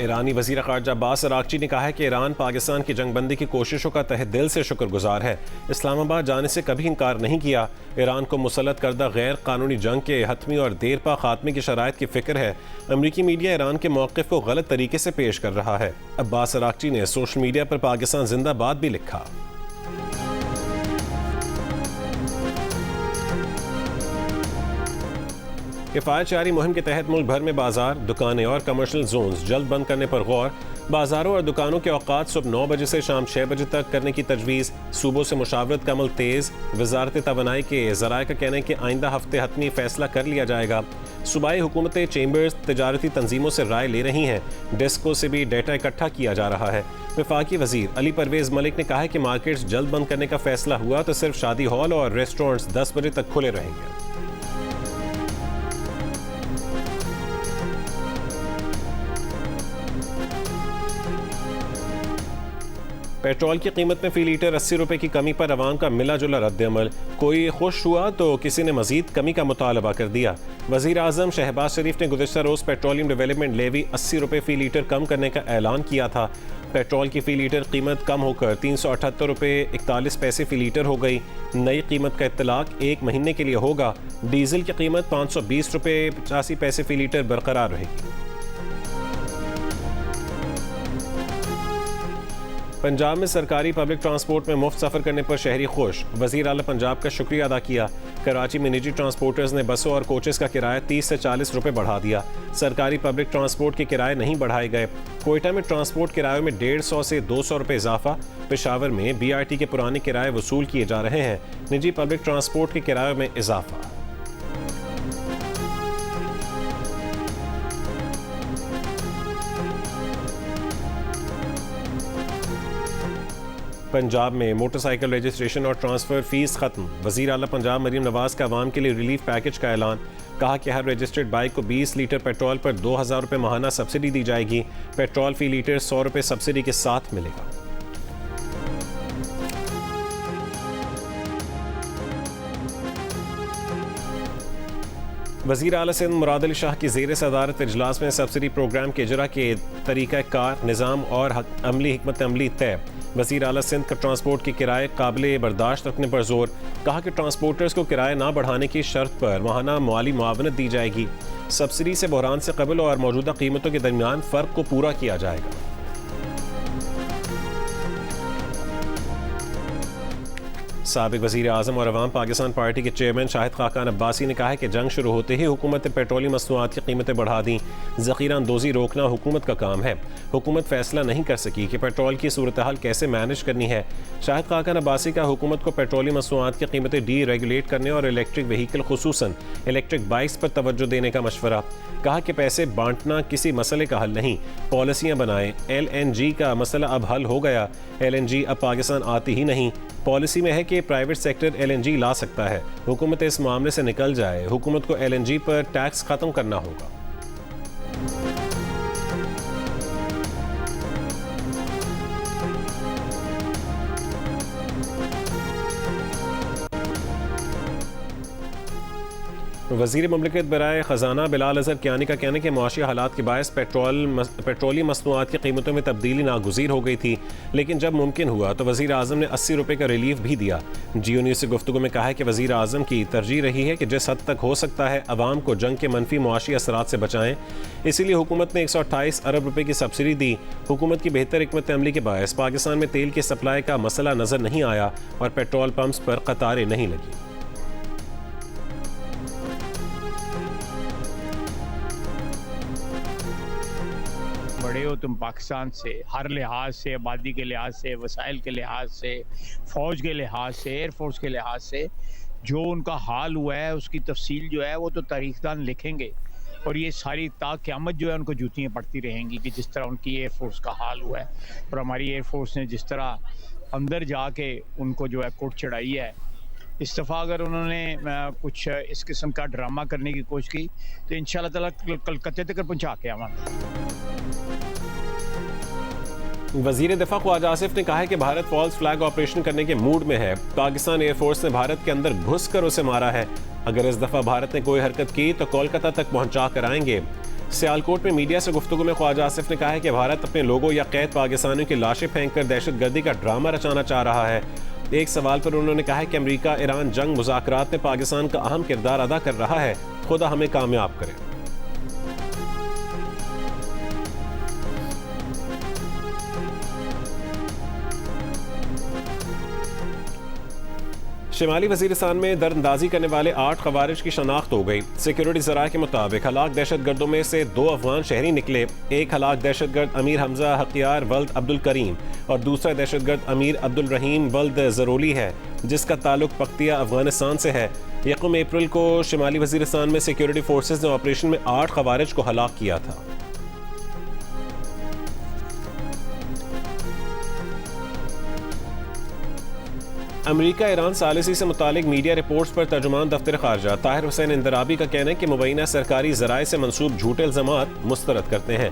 ईरानी वज़ीर ख़ारजा अब्बास अराग़ची ने कहा है कि ईरान पाकिस्तान की जंगबंदी की कोशिशों का तहे दिल से शुक्रगुजार है। इस्लामाबाद जाने से कभी इनकार नहीं किया। ईरान को मुसल्लत करदा गैर कानूनी जंग के हतमी और देरपा खात्मे की शराइत की फ़िक्र है। अमरीकी मीडिया ईरान के मौक़िफ़ को गलत तरीके से पेश कर रहा है। अब्बास अराग़ची ने सोशल मीडिया पर पाकिस्तान जिंदाबाद भी लिखा। किफ़ायत शहरी मुहिम के तहत मुल्क भर में बाजार, दुकानें और कमर्शियल जोन्स जल्द बंद करने पर गौर। बाजारों और दुकानों के औकात सुबह 9 बजे से शाम 6 बजे तक करने की तजवीज़। सूबों से मुशावरत का अमल तेज़। वज़ारत तवानाई के ज़राए का कहना है कि आइंदा हफ्ते हतमी फैसला कर लिया जाएगा। सूबाई हुकूमतें चेंबर्स तजारती तंजीमों से राय ले रही हैं। डेस्को से भी डेटा इकट्ठा किया जा रहा है। वफाकी वज़ीर अली परवेज़ मलिक ने कहा है कि मार्केट्स जल्द बंद करने का फैसला हुआ तो सिर्फ शादी हॉल और रेस्टोरेंट्स 10 बजे तक खुले रहेंगे। पेट्रोल की कीमत में फ़ी लीटर 80 रुपये की कमी पर अवाम का मिला जुला रद्द-ए-अमल। कोई खुश हुआ तो किसी ने मजीद कमी का मुतालबा कर दिया। वज़ीर आज़म शहबाज शरीफ ने गुज़िश्ता रोज़ पेट्रोलियम डेवलपमेंट लेवी 80 रुपये फ़ी लीटर कम करने का ऐलान किया था। पेट्रोल की फ़ी लीटर कीमत कम होकर 378 रुपये 41 पैसे फ़ी लीटर हो गई। नई कीमत का इत्तलाक 1 महीने के लिए होगा। डीजल की कीमत 520 रुपये 85 पैसे फ़ी लीटर बरकरार रहेगी। पंजाब में सरकारी पब्लिक ट्रांसपोर्ट में मुफ्त सफ़र करने पर शहरी खुश। वज़ीर आला पंजाब का शुक्रिया अदा किया। कराची में निजी ट्रांसपोर्टर्स ने बसों और कोचेस का किराया 30 से 40 रुपये बढ़ा दिया। सरकारी पब्लिक ट्रांसपोर्ट के किराए नहीं बढ़ाए गए। कोयटा में ट्रांसपोर्ट किरायों में 150 से 200 रुपये इजाफा। पेशावर में BRT के पुराने किराए वसूल किए जा रहे हैं। निजी पब्लिक ट्रांसपोर्ट के किरायों में इजाफा। पंजाब में मोटरसाइकिल रजिस्ट्रेशन और ट्रांसफ़र फ़ीस ख़त्म। वज़ीर आला पंजाब मरीम नवाज़ का अवाम के लिए रिलीफ पैकेज का ऐलान। कहा कि हर रजिस्टर्ड बाइक को 20 लीटर पेट्रोल पर 2000 रुपये माहाना सब्सिडी दी जाएगी। पेट्रोल फ़ी लीटर 100 रुपये सब्सिडी के साथ मिलेगा। वज़ीर आला सिंध मुराद अली शाह की ज़ेर सदारत इजलास में सब्सिडी प्रोग्राम के इजरा के तरीक़ा कार, निज़ाम और अमली हिकमत अमली तय। वज़ीर आला सिंध का ट्रांसपोर्ट के किराए काबिल बर्दाश्त रखने पर जोर। कहा कि ट्रांसपोर्टर्स को किराए ना बढ़ाने की शर्त पर माहाना माली मुआवनत दी जाएगी। सब्सिडी से बहरान से कबल और मौजूदा कीमतों के दरमियान फ़र्क को पूरा किया जाएगा। साबिक वज़ीर आज़म और अवाम पाकिस्तान पार्टी के चेयरमैन शाहिद खाकान अब्बासी ने कहा है कि जंग शुरू होते ही हुकूमत ने पेट्रोलियम मसनूआत की कीमतें बढ़ा दी। ज़ख़ीरा अंदोज़ी रोकना हुकूमत का काम है। हुकूमत फैसला नहीं कर सकी कि पेट्रोल की सूरत हाल कैसे मैनेज करनी है। शाहिद खाकान अब्बासी का हुकूमत को पेट्रोलियम मसनूआत की कीमतें डी रेगुलेट करने और इलेक्ट्रिक व्हीकल खुसूसन इलेक्ट्रिक बाइक्स पर तवज्जो देने का मशवरा। कहा कि पैसे बांटना किसी मसले का हल नहीं, पॉलिसियाँ बनाएं। LNG का मसला अब हल हो गया। LNG अब पाकिस्तान आती ही नहीं। पॉलिसी में है कि प्राइवेट सेक्टर LNG ला सकता है। हुकूमत इस मामले से निकल जाए। हुकूमत को LNG पर टैक्स खत्म करना होगा। वज़ीर मुमलिकत बराए ख़जाना बिलाल अज़हर कियानी का कहना है कि मुआशी हालात के बायस पेट्रोलियम मसनूआत की कीमतों में तब्दीली नागुज़ीर हो गई थी, लेकिन जब मुमकिन हुआ तो वज़ीर आज़म ने 80 रुपये का रिलीफ भी दिया। जियो न्यूज़ से गुफ्तगू में कहा है कि वज़ीर आज़म की तरजीह रही है कि जिस हद तक हो सकता है अवाम को जंग के मनफी मुआशी असरात से बचाएं। इसीलिए हुकूमत ने 128 अरब रुपये की सब्सिडी दी। हुकूमत की बेहतर हिकमत अमली के बायस पाकिस्तान में तेल की सप्लाई का मसला नज़र नहीं आया और पेट्रोल पम्प्स पर कतारें नहीं लगी। बड़े हो तुम पाकिस्तान से, हर लिहाज से, आबादी के लिहाज से, वसाइल के लिहाज से, फ़ौज के लिहाज से, एयरफोर्स के लिहाज से जो उनका हाल हुआ है उसकी तफसील जो है वो तो तारीखदान लिखेंगे और ये सारी क़यामत जो है उनको जूतियाँ पड़ती रहेंगी कि जिस तरह उनकी एयरफोर्स का हाल हुआ है और हमारी एयरफोर्स ने जिस तरह अंदर जाके उनको जो है कोट चढ़ाई है। इस दफ़ा अगर उन्होंने कुछ इस किस्म का ड्रामा करने की कोशिश की तो इंशाअल्लाह ताला कलकत्ते तक पहुँचा के आवांगे। वज़ीर दिफा ख्वाजा आसिफ ने कहा है कि भारत फॉल्स फ्लैग ऑपरेशन करने के मूड में है। पाकिस्तान एयरफोर्स ने भारत के अंदर घुस कर उसे मारा है। अगर इस दफ़ा भारत ने कोई हरकत की तो कोलकाता तक पहुंचा कर आएंगे। सियालकोट में मीडिया से गुफ्तगू में ख्वाजा आसिफ ने कहा है कि भारत अपने लोगों या कैद पाकिस्तानियों की लाशें फेंककर दहशतगर्दी का ड्रामा रचाना चाह रहा है। एक सवाल पर उन्होंने कहा है कि अमेरिका ईरान जंग मुज़ाकरात में पाकिस्तान का अहम किरदार अदा कर रहा है, खुदा हमें कामयाब करे। शिमाली वजीरिस्तान में दरअंदाजी करने वाले 8 खवारिज की शनाख्त हो गई। सिक्योरिटी ज़राए के मुताबिक हलाक दहशतगर्दों में से 2 अफगान शहरी निकले। एक हलाक दहशतगर्द अमीर हमजा हकियार वल्द अब्दुल करीम और दूसरा दहशतगर्द अमीर अब्दुल रहीम वल्द ज़रोली है, जिसका ताल्लुक पख्तिया अफगानिस्तान से है। 1 अप्रैल को शिमाली वजीरिस्तान में सिक्योरिटी फोर्सेज ने ऑपरेशन में 8 खवारिज को हलाक किया था। अमेरिका ईरान सालिसी से मुतालिक मीडिया रिपोर्ट्स पर तर्जुमान दफ्तर खारजा ताहिर हुसैन इंदराबी का कहना है कि मुबैना सरकारी ज़राए से मंसूब झूठे इल्ज़ामात मुस्तरद करते हैं।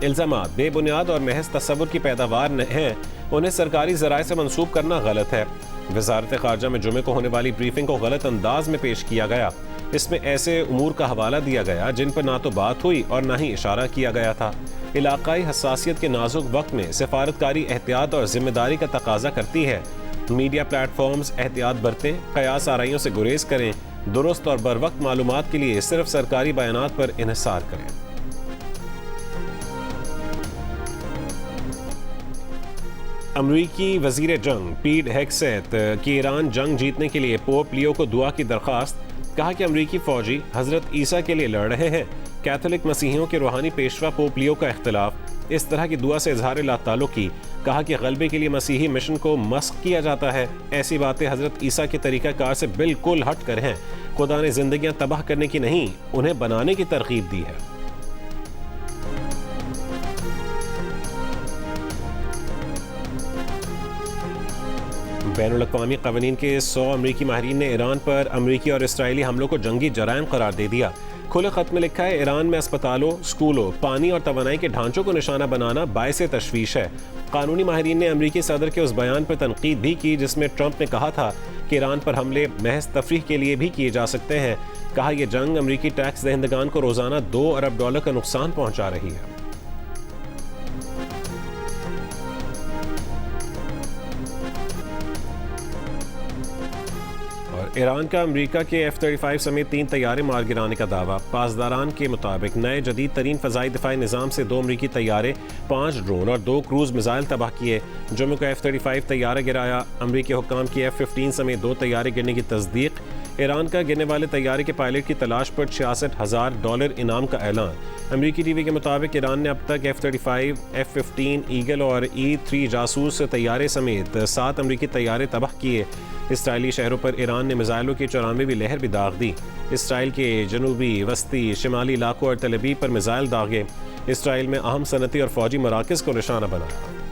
इल्ज़ामात बेबुनियाद और महज तसव्वुर की पैदावार हैं, उन्हें सरकारी ज़राए से मंसूब करना गलत है। वज़ारत खारजा में जुमे को होने वाली ब्रीफिंग को गलत अंदाज में पेश किया गया। इसमें ऐसे उमूर का हवाला दिया गया जिन पर ना तो बात हुई और ना ही इशारा किया गया था। इलाकाई हसासियत के नाजुक वक्त में सफारतकारी एहतियात और जिम्मेदारी का तकाजा करती है। मीडिया प्लेटफॉर्म्स एहतियात बरतें, कयास आराइयों से गुरेज करें, दुरुस्त और बरवक्त मालूमात के लिए सिर्फ सरकारी बयानात पर इन्हिसार करें। अमरीकी वजीर जंग पीट हेग्सेथ की ईरान जंग जीतने के लिए पोप लियो को दुआ की दरख्वास्त। कहा कि अमरीकी फौजी हजरत ईसा के लिए लड़ रहे हैं। कैथोलिक मसीहियों के रूहानी पेशवा पोप लियो का इख्तिलाफ, इस तरह की दुआ से इजहार लाताल्लुक की। कहा कि गलबे के लिए मसीही मिशन को मस्क किया जाता है। ऐसी बातें हजरत ईसा के तरीक़ाकार से बिल्कुल हट कर हैं। खुदा ने जिंदगियां तबाह करने की नहीं, उन्हें बनाने की तरगीब दी है। बैनुल-अक़वामी क़वानीन के 100 अमरीकी माहिरीन ने ईरान पर अमरीकी और इसराइली हमलों को जंगी जराइम करार दे दिया। खुले खत में लिखा है, ईरान में अस्पतालों, स्कूलों, पानी और तवानाई के ढांचों को निशाना बनाना बाइसे तशवीश है। कानूनी माहिरीन ने अमरीकी सदर के उस बयान पर तनकीद भी की जिसमें ट्रंप ने कहा था कि ईरान पर हमले महज तफरीह के लिए भी किए जा सकते हैं। कहा यह जंग अमरीकी टैक्स दहिंदगान को रोजाना $2 अरब का नुकसान पहुंचा रही है। ईरान का अमेरिका के F-35 समेत 3 तैयारे मार गिराने का दावा। पासदारान के मुताबिक नए जदीद तरीन फ़ज़ाई दिफाई निज़ाम से 2 अमरीकी तैयारे, 5 ड्रोन और 2 क्रूज़ मिसाइल तबाह किए। जुम्मे को F-35 तैयारा गिराया। अमरीकी हुक्काम की F-15 समेत 2 तैयारे गिरने की तस्दीक। ईरान का गिरने वाले तैयारे के पायलट की तलाश पर $66,000 इनाम का ऐलान। अमरीकी टीवी के मुताबिक ईरान ने अब तक F-35, F-15 ईगल और E-3 जासूस तैयारे समेत 7 अमरीकी तैयारे तबाह किए। इसराइली शहरों पर ईरान ने मिसाइलों की 94वीं लहर भी दाग दी। इसराइल के जनूबी, वस्ती, शिमाली इलाकों और तल अवीव पर मिसाइल दागे। इसराइल में अहम सनती और फौजी मराकज़ को निशाना बनाया।